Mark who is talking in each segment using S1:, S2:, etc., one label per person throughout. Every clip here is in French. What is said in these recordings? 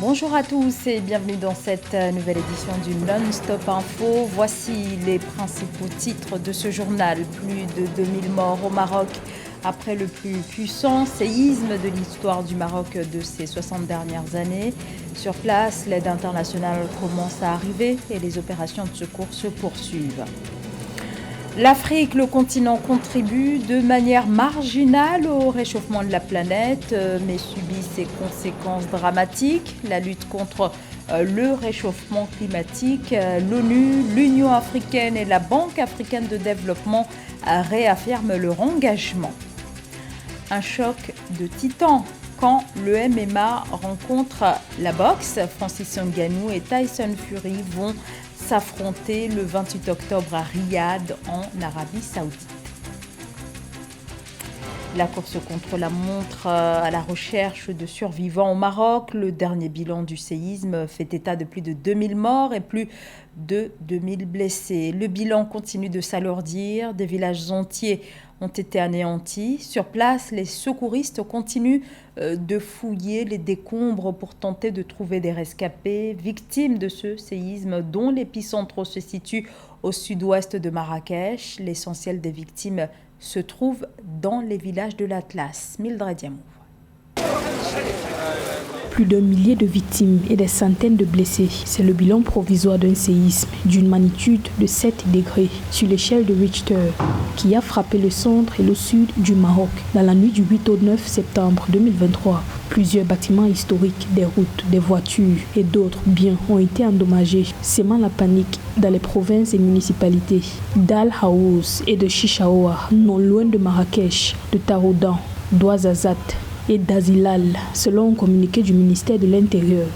S1: Bonjour à tous et bienvenue dans cette nouvelle édition du Non-Stop Info. Voici les principaux titres de ce journal. Plus de 2000 morts au Maroc après le plus puissant séisme de l'histoire du Maroc de ces 60 dernières années. Sur place, l'aide internationale commence à arriver et les opérations de secours se poursuivent. L'Afrique, le continent, contribue de manière marginale au réchauffement de la planète, mais subit ses conséquences dramatiques. La lutte contre le réchauffement climatique, l'ONU, l'Union africaine et la Banque africaine de développement réaffirment leur engagement. Un choc de titans quand le MMA rencontre la boxe. Francis Ngannou et Tyson Fury vont s'affronter le 28 octobre à Riyad en Arabie Saoudite. La course contre la montre à la recherche de survivants au Maroc. Le dernier bilan du séisme fait état de plus de 2000 morts et plus de 2000 blessés. Le bilan continue de s'alourdir. Des villages entiers ont été anéantis. Sur place, les secouristes continuent de fouiller les décombres pour tenter de trouver des rescapés victimes de ce séisme dont l'épicentre se situe au sud-ouest de Marrakech. L'essentiel des victimes se trouve dans les villages de l'Atlas. Mildred Diamou.
S2: Plus d'un millier de victimes et des centaines de blessés. C'est le bilan provisoire d'un séisme d'une magnitude de 7 degrés sur l'échelle de Richter qui a frappé le centre et le sud du Maroc dans la nuit du 8 au 9 septembre 2023. Plusieurs bâtiments historiques, des routes, des voitures et d'autres biens ont été endommagés, sémant la panique dans les provinces et municipalités d'Al Haouz et de Chichaoua, non loin de Marrakech, de Taroudan, d'Ouarzazate et d'Azilal, selon un communiqué du ministère de l'Intérieur.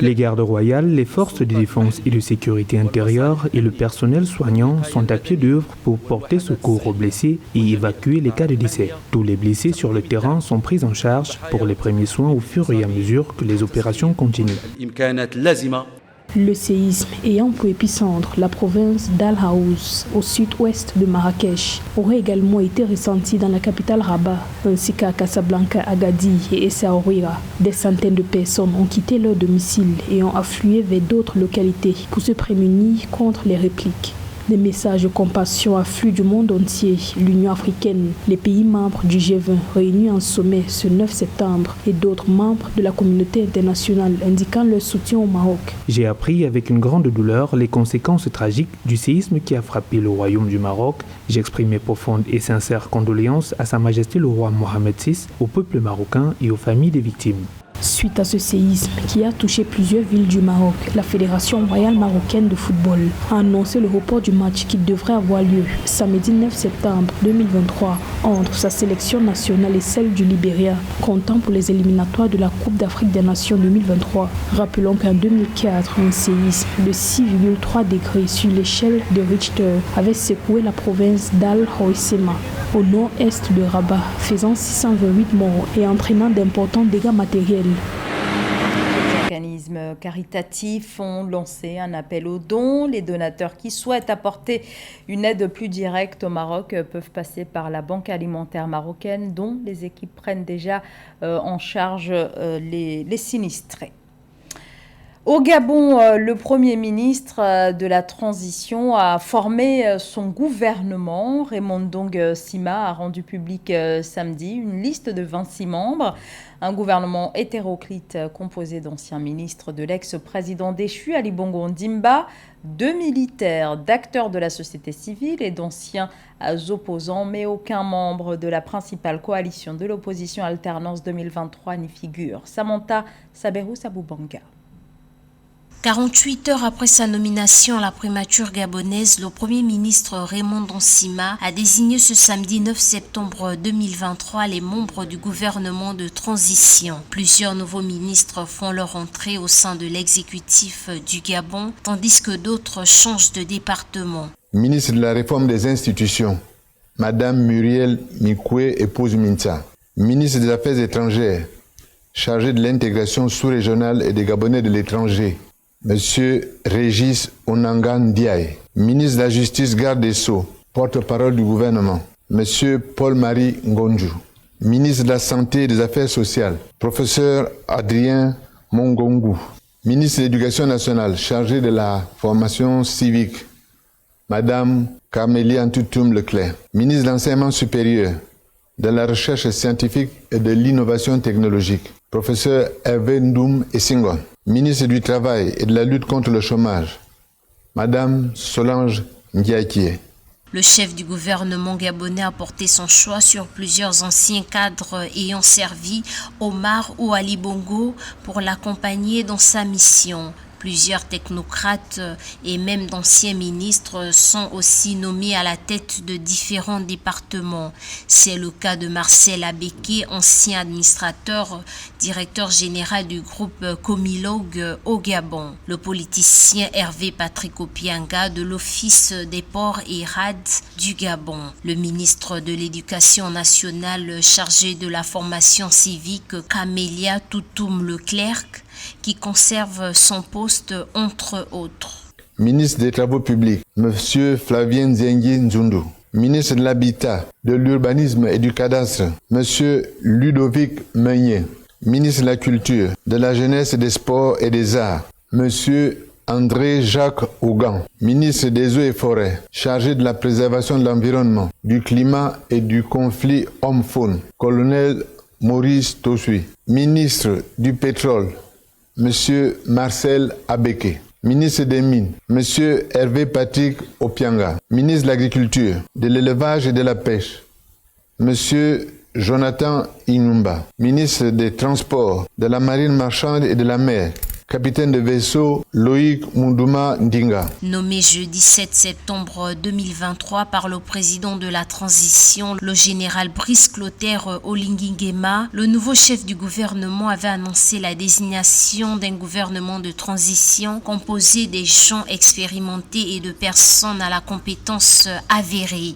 S3: Les gardes royales, les forces de défense et de sécurité intérieure et le personnel soignant sont à pied d'œuvre pour porter secours aux blessés et évacuer les cas de décès. Tous les blessés sur le terrain sont pris en charge pour les premiers soins au fur et à mesure que les opérations continuent.
S2: Le séisme ayant pour épicentre la province d'Al Haouz, au sud-ouest de Marrakech, aurait également été ressenti dans la capitale Rabat, ainsi qu'à Casablanca, Agadir et Essaouira. Des centaines de personnes ont quitté leur domicile et ont afflué vers d'autres localités pour se prémunir contre les répliques. Des messages de compassion affluent du monde entier. L'Union africaine, les pays membres du G20 réunis en sommet ce 9 septembre et d'autres membres de la communauté internationale indiquant leur soutien au Maroc.
S3: J'ai appris avec une grande douleur les conséquences tragiques du séisme qui a frappé le royaume du Maroc. J'exprime mes profondes et sincères condoléances à Sa Majesté le roi Mohamed VI, au peuple marocain et aux familles des victimes.
S2: Suite à ce séisme qui a touché plusieurs villes du Maroc, la Fédération royale marocaine de football a annoncé le report du match qui devrait avoir lieu samedi 9 septembre 2023 entre sa sélection nationale et celle du Libéria, comptant pour les éliminatoires de la Coupe d'Afrique des Nations 2023. Rappelons qu'en 2004, un séisme de 6,3 degrés sur l'échelle de Richter avait secoué la province d'Al Hoceima, au nord-est de Rabat, faisant 628 morts et entraînant d'importants dégâts matériels.
S1: Les organismes caritatifs ont lancé un appel aux dons. Les donateurs qui souhaitent apporter une aide plus directe au Maroc peuvent passer par la Banque alimentaire marocaine, dont les équipes prennent déjà en charge les sinistrés. Au Gabon, le Premier ministre de la Transition a formé son gouvernement. Raymond Ndong Sima a rendu public samedi une liste de 26 membres. Un gouvernement hétéroclite composé d'anciens ministres de l'ex-président déchu Ali Bongo Ondimba, de militaires, d'acteurs de la société civile et d'anciens opposants, mais aucun membre de la principale coalition de l'opposition Alternance 2023 n'y figure. Samantha Saberou Saboubanga.
S4: 48 heures après sa nomination à la primature gabonaise, le Premier ministre Raymond Ndong Sima a désigné ce samedi 9 septembre 2023 les membres du gouvernement de transition. Plusieurs nouveaux ministres font leur entrée au sein de l'exécutif du Gabon, tandis que d'autres changent de département.
S5: Ministre de la Réforme des institutions, Madame Muriel Mikwe, épouse Minta. Ministre des Affaires étrangères, chargé de l'intégration sous-régionale et des Gabonais de l'étranger, Monsieur Régis Onangan Ndiaye. Ministre de la Justice, garde des Sceaux, porte-parole du gouvernement, Monsieur Paul-Marie Ngonju. Ministre de la Santé et des Affaires sociales, professeur Adrien Mongongu. Ministre de l'Éducation nationale, chargé de la formation civique, Madame Camélie Antoutoum Leclerc. Ministre de l'Enseignement supérieur, de la Recherche scientifique et de l'Innovation technologique, professeur Hervé Ndoum Essingon. Ministre du Travail et de la lutte contre le chômage, Madame Solange Ndiaye.
S4: Le chef du gouvernement gabonais a porté son choix sur plusieurs anciens cadres ayant servi Omar ou Ali Bongo pour l'accompagner dans sa mission. Plusieurs technocrates et même d'anciens ministres sont aussi nommés à la tête de différents départements. C'est le cas de Marcel Abeke, ancien administrateur, directeur général du groupe Comilog au Gabon. Le politicien Hervé Patrick Opianga de l'Office des ports et rades du Gabon. Le ministre de l'Éducation nationale chargé de la formation civique Camélie Antoutoum Leclerc, qui conserve son poste entre autres.
S5: Ministre des Travaux publics, M. Flavien Nzengi Nzundu. Ministre de l'Habitat, de l'Urbanisme et du Cadastre, M. Ludovic Meunier. Ministre de la Culture, de la Jeunesse, des Sports et des Arts, M. André-Jacques Ougan. Ministre des Eaux et Forêts, chargé de la préservation de l'environnement, du climat et du conflit homme-faune, Colonel Maurice Tosui. Ministre du Pétrole, Monsieur Marcel Abeke. Ministre des Mines, Monsieur Hervé Patrick Opianga. Ministre de l'Agriculture, de l'Élevage et de la Pêche, Monsieur Jonathan Inumba. Ministre des Transports, de la Marine marchande et de la mer, capitaine de vaisseau Loïc Munduma Ndinga.
S4: Nommé jeudi 7 septembre 2023 par le président de la transition, le général Brice Clotaire Olingi Nguema, le nouveau chef du gouvernement avait annoncé la désignation d'un gouvernement de transition composé des gens expérimentés et de personnes à la compétence avérée.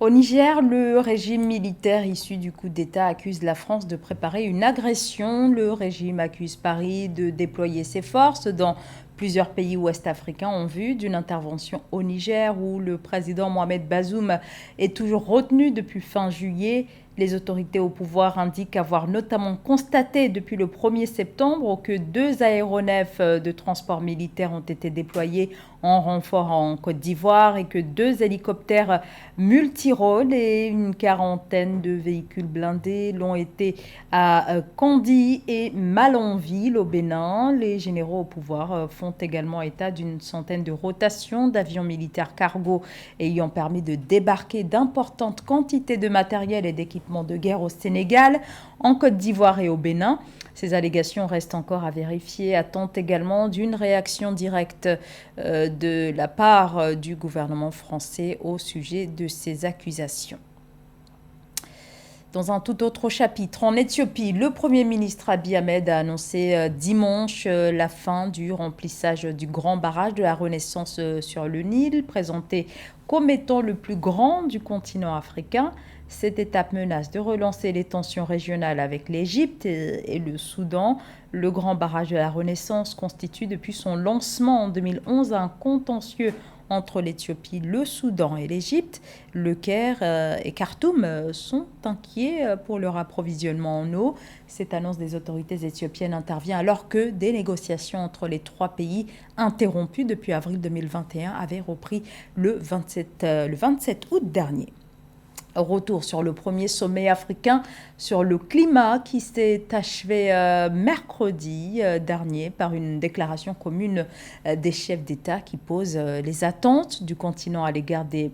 S1: Au Niger, le régime militaire issu du coup d'État accuse la France de préparer une agression. Le régime accuse Paris de déployer ses forces dans plusieurs pays ouest-africains en vue d'une intervention au Niger où le président Mohamed Bazoum est toujours retenu depuis fin juillet. Les autorités au pouvoir indiquent avoir notamment constaté depuis le 1er septembre que 2 aéronefs de transport militaire ont été déployés en renfort en Côte d'Ivoire et que 2 hélicoptères multirôles et une quarantaine de véhicules blindés l'ont été à Kandji et Malanville au Bénin. Les généraux au pouvoir font également état d'une centaine de rotations d'avions militaires cargo ayant permis de débarquer d'importantes quantités de matériel et d'équipements de guerre au Sénégal, en Côte d'Ivoire et au Bénin. Ces allégations restent encore à vérifier, attendent également d'une réaction directe de la part du gouvernement français au sujet de ces accusations. Dans un tout autre chapitre, en Éthiopie, le Premier ministre Abiy Ahmed a annoncé dimanche la fin du remplissage du grand barrage de la Renaissance sur le Nil, présenté comme étant le plus grand du continent africain. Cette étape menace de relancer les tensions régionales avec l'Égypte et le Soudan. Le grand barrage de la Renaissance constitue depuis son lancement en 2011 un contentieux entre l'Éthiopie, le Soudan et l'Égypte. Le Caire et Khartoum sont inquiets pour leur approvisionnement en eau. Cette annonce des autorités éthiopiennes intervient alors que des négociations entre les 3 pays, interrompues depuis avril 2021, avaient repris le 27 août dernier. Retour sur le premier sommet africain sur le climat qui s'est achevé mercredi dernier par une déclaration commune des chefs d'État qui pose les attentes du continent à l'égard des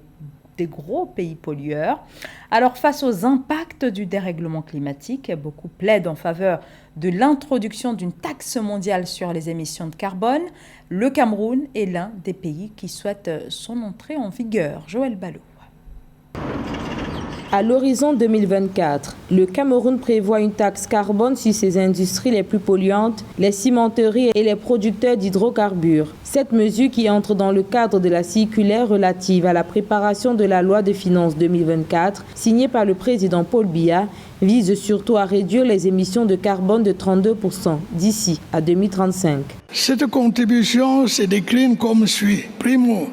S1: gros pays pollueurs. Alors face aux impacts du dérèglement climatique, beaucoup plaident en faveur de l'introduction d'une taxe mondiale sur les émissions de carbone. Le Cameroun est l'un des pays qui souhaite son entrée en vigueur. Joël Ballot.
S6: À l'horizon 2024, le Cameroun prévoit une taxe carbone sur ses industries les plus polluantes, les cimenteries et les producteurs d'hydrocarbures. Cette mesure, qui entre dans le cadre de la circulaire relative à la préparation de la loi de finances 2024, signée par le président Paul Biya, vise surtout à réduire les émissions de carbone de 32% d'ici à 2035.
S7: Cette contribution se décline comme suit. Primo,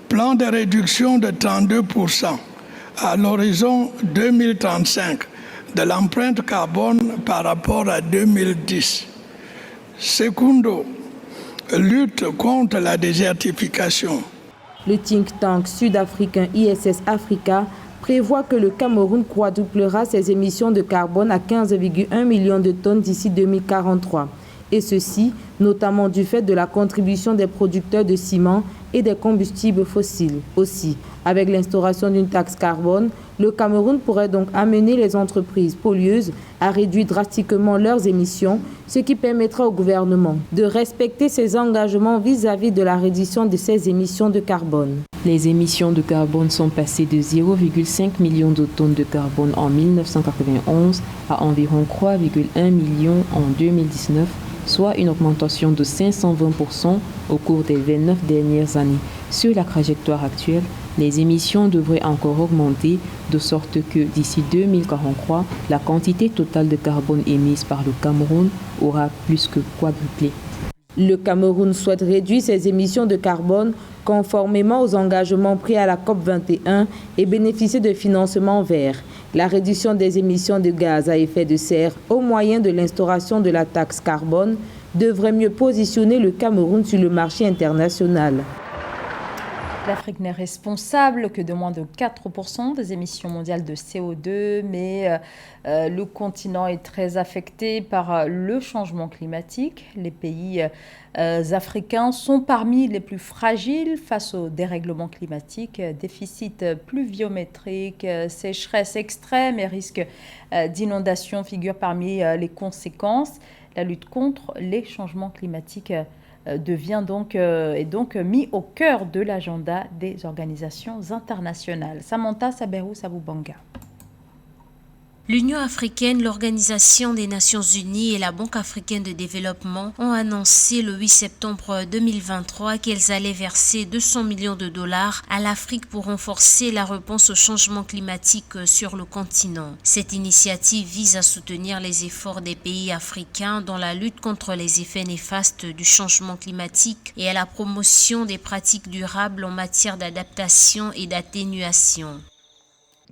S7: plan de réduction de 32%. à l'horizon 2035 de l'empreinte carbone par rapport à 2010. Secundo, lutte contre la désertification.
S6: Le think tank sud-africain ISS Africa prévoit que le Cameroun quadruplera ses émissions de carbone à 15,1 millions de tonnes d'ici 2043. Et ceci, notamment du fait de la contribution des producteurs de ciment et des combustibles fossiles. Aussi, avec l'instauration d'une taxe carbone, le Cameroun pourrait donc amener les entreprises pollueuses à réduire drastiquement leurs émissions, ce qui permettra au gouvernement de respecter ses engagements vis-à-vis de la réduction de ses émissions de carbone.
S8: Les émissions de carbone sont passées de 0,5 million de tonnes de carbone en 1991 à environ 3,1 millions en 2019, soit une augmentation de 520% au cours des 29 dernières années. Sur la trajectoire actuelle, les émissions devraient encore augmenter de sorte que d'ici 2043, la quantité totale de carbone émise par le Cameroun aura plus que quadruplé.
S6: Le Cameroun souhaite réduire ses émissions de carbone conformément aux engagements pris à la COP21 et bénéficier de financements verts. La réduction des émissions de gaz à effet de serre au moyen de l'instauration de la taxe carbone devrait mieux positionner le Cameroun sur le marché international.
S1: L'Afrique n'est responsable que de moins de 4% des émissions mondiales de CO2, mais le continent est très affecté par le changement climatique. Les pays africains sont parmi les plus fragiles face au dérèglement climatique, déficit pluviométrique, sécheresse extrême et risque d'inondation figurent parmi les conséquences. La lutte contre les changements climatiques est donc mis au cœur de l'agenda des organisations internationales. Samantha Saberou Sabubanga.
S4: L'Union africaine, l'Organisation des Nations unies et la Banque africaine de développement ont annoncé le 8 septembre 2023 qu'elles allaient verser 200 millions de dollars à l'Afrique pour renforcer la réponse au changement climatique sur le continent. Cette initiative vise à soutenir les efforts des pays africains dans la lutte contre les effets néfastes du changement climatique et à la promotion des pratiques durables en matière d'adaptation et d'atténuation.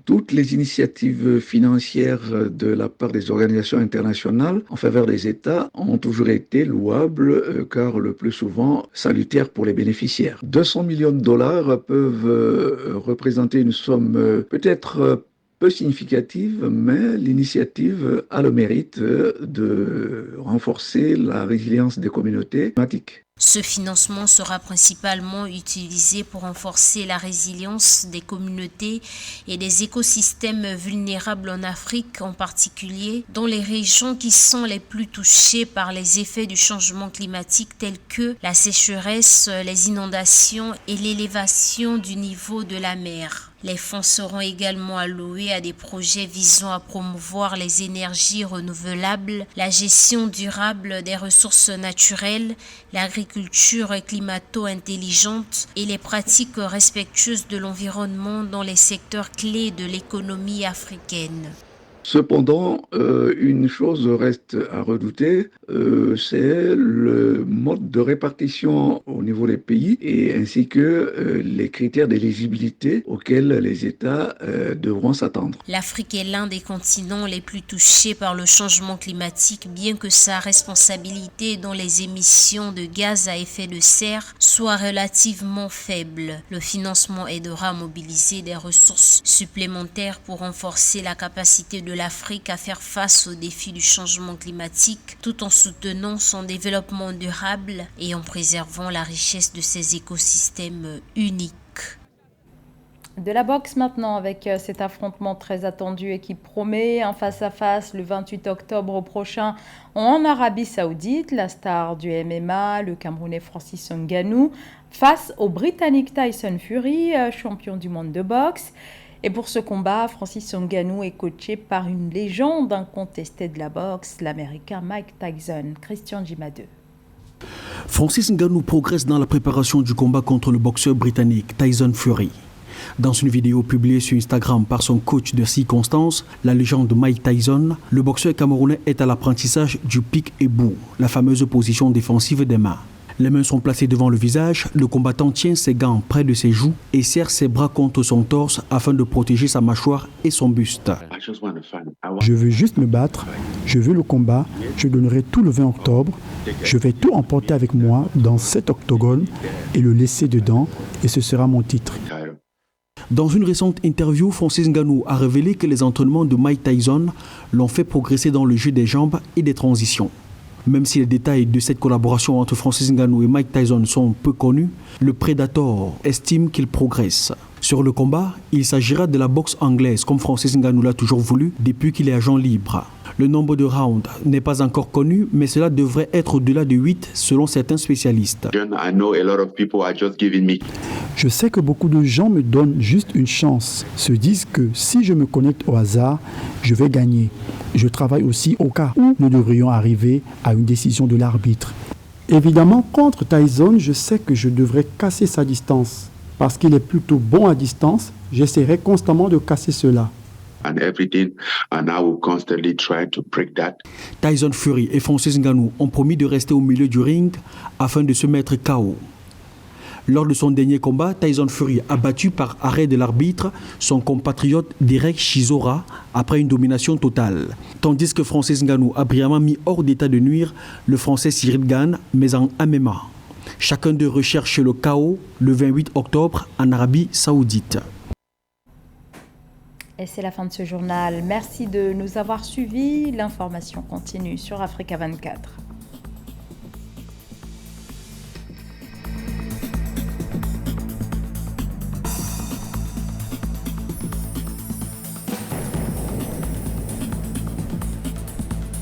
S9: Toutes les initiatives financières de la part des organisations internationales en faveur des États ont toujours été louables car le plus souvent salutaires pour les bénéficiaires. 200 millions de dollars peuvent représenter une somme peut-être peu significative, mais l'initiative a le mérite de renforcer la résilience des communautés climatiques.
S4: Ce financement sera principalement utilisé pour renforcer la résilience des communautés et des écosystèmes vulnérables en Afrique, en particulier dans les régions qui sont les plus touchées par les effets du changement climatique tels que la sécheresse, les inondations et l'élévation du niveau de la mer. Les fonds seront également alloués à des projets visant à promouvoir les énergies renouvelables, la gestion durable des ressources naturelles, l'agriculture climato-intelligente et les pratiques respectueuses de l'environnement dans les secteurs clés de l'économie africaine.
S9: Cependant, une chose reste à redouter, c'est le mode de répartition au niveau des pays et ainsi que les critères d'éligibilité auxquels les États devront s'attendre.
S4: L'Afrique est l'un des continents les plus touchés par le changement climatique, bien que sa responsabilité dans les émissions de gaz à effet de serre soit relativement faible. Le financement aidera à mobiliser des ressources supplémentaires pour renforcer la capacité de l'Afrique à faire face aux défis du changement climatique tout en soutenant son développement durable et en préservant la richesse de ses écosystèmes uniques.
S1: De la boxe maintenant avec cet affrontement très attendu et qui promet un face-à-face le 28 octobre prochain en Arabie Saoudite. La star du MMA, le Camerounais Francis Ngannou, face au Britannique Tyson Fury, champion du monde de boxe. Et pour ce combat, Francis Ngannou est coaché par une légende incontestée de la boxe, l'Américain Mike Tyson. Christian Jimadeu.
S10: Francis Ngannou progresse dans la préparation du combat contre le boxeur britannique Tyson Fury. Dans une vidéo publiée sur Instagram par son coach de circonstance, la légende Mike Tyson, le boxeur camerounais est à l'apprentissage du pick et bout, la fameuse position défensive des mains. Les mains sont placées devant le visage, le combattant tient ses gants près de ses joues et serre ses bras contre son torse afin de protéger sa mâchoire et son buste.
S11: Je veux juste me battre, je veux le combat, je donnerai tout le 20 octobre, je vais tout emporter avec moi dans cet octogone et le laisser dedans et ce sera mon titre.
S10: Dans une récente interview, Francis Ngannou a révélé que les entraînements de Mike Tyson l'ont fait progresser dans le jeu des jambes et des transitions. Même si les détails de cette collaboration entre Francis Ngannou et Mike Tyson sont peu connus, le Predator estime qu'il progresse. Sur le combat, il s'agira de la boxe anglaise comme Francis Ngannou l'a toujours voulu depuis qu'il est agent libre. Le nombre de rounds n'est pas encore connu, mais cela devrait être au-delà de 8 selon certains spécialistes.
S11: Je sais que beaucoup de gens me donnent juste une chance, se disent que si je me connecte au hasard, je vais gagner. Je travaille aussi au cas où nous devrions arriver à une décision de l'arbitre. Évidemment, contre Tyson, je sais que je devrais casser sa distance. Parce qu'il est plutôt bon à distance, j'essaierai constamment de casser cela.
S10: Tyson Fury et Francis Ngannou ont promis de rester au milieu du ring afin de se mettre KO. Lors de son dernier combat, Tyson Fury a battu par arrêt de l'arbitre son compatriote Derek Chisora après une domination totale. Tandis que Francis Ngannou a brillamment mis hors d'état de nuire le Français Cyril Gane, mais en MMA. Chacun d'eux recherche le KO le 28 octobre en Arabie Saoudite.
S1: Et c'est la fin de ce journal. Merci de nous avoir suivis. L'information continue sur Africa 24.